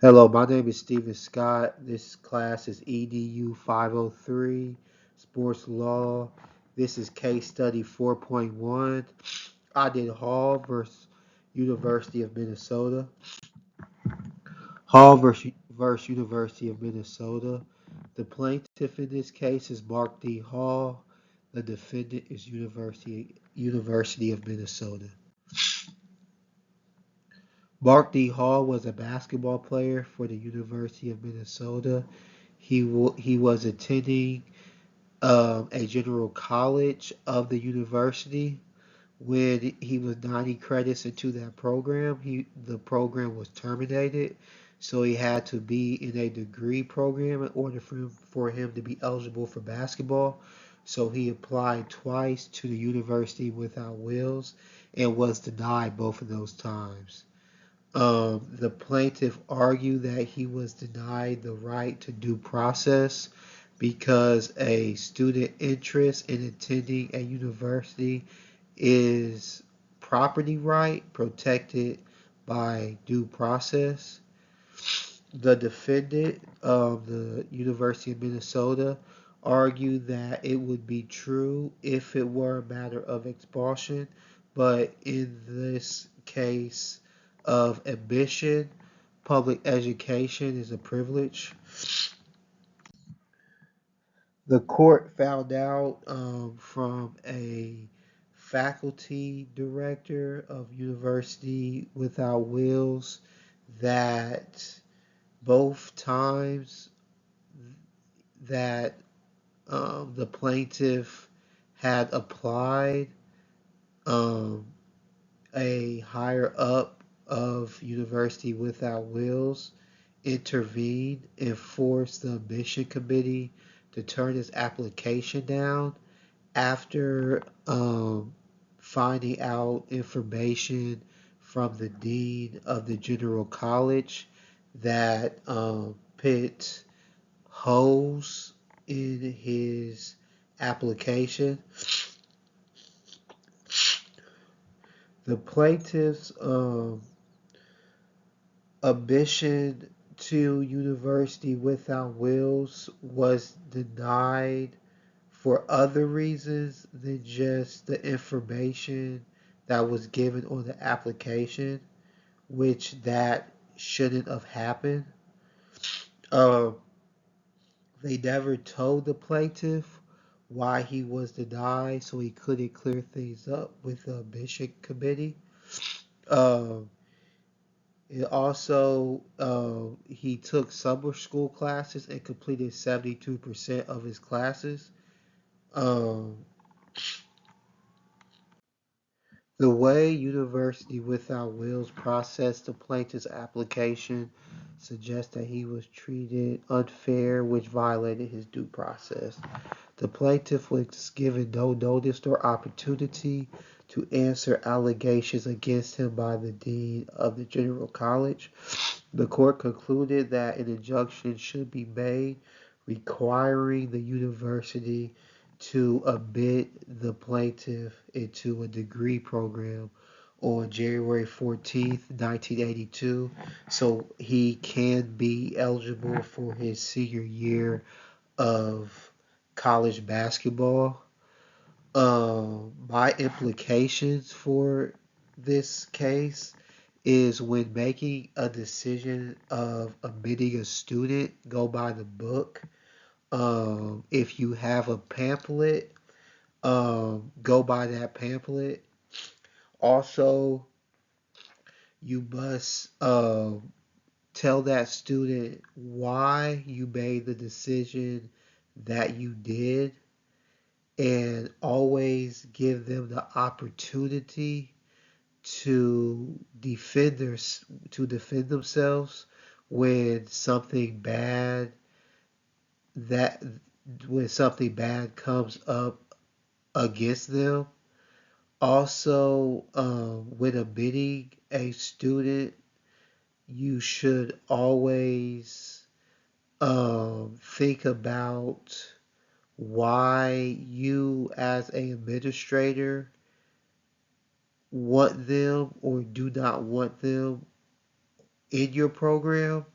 Hello, my name is Stephen Scott. This class is EDU 503, Sports Law. This is case study 4.1. I did Hall versus University of Minnesota. Hall versus University of Minnesota. The plaintiff in this case is Mark D. Hall. The defendant is University of Minnesota. Mark D. Hall was a basketball player for the University of Minnesota. He was attending a general college of the university. When he was 90 credits into that program, the program was terminated, so he had to be in a degree program in order for him to be eligible for basketball. So he applied twice to the university without wills and was denied both of those times. The plaintiff argued that he was denied the right to due process because a student interest in attending a university is property right protected by due process. The defendant of the University of Minnesota argued that it would be true if it were a matter of expulsion, but in this case of admission, public education is a privilege. The court found out from a faculty director of University Without Wills that both times that the plaintiff had applied, um, a higher up of University Without Wills intervened and forced the admission committee to turn his application down after finding out information from the dean of the general college that put holes in his application. The plaintiff's admission to University Without Wills was denied for other reasons than just the information that was given on the application, which that shouldn't have happened. Uh, they never told the plaintiff why he was denied, so he couldn't clear things up with the admission committee. Um, It also, he took summer school classes and completed 72% of his classes. Um, the way University Without Wills processed the plaintiff's application suggests that he was treated unfair, which violated his due process. The plaintiff was given no notice or opportunity to answer allegations against him by the dean of the General College. The court concluded that an injunction should be made requiring the university to admit the plaintiff into a degree program on January 14th, 1982, so he can be eligible for his senior year of college basketball. My implications for this case is when making a decision of admitting a student, go by the book. If you have a pamphlet, go by that pamphlet. Also, you must tell that student why you made the decision that you did and always give them the opportunity to defend themselves when something bad that when something bad comes up against them. Also, when admitting a student, you should always think about why you as an administrator want them or do not want them in your program.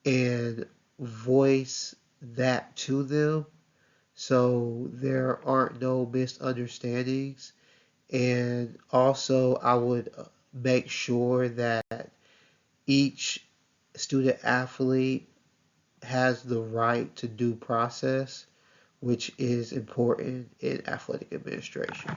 and voice that to them so there aren't no misunderstandings. And also, I would make sure that each student athlete has the right to due process, which is important in athletic administration.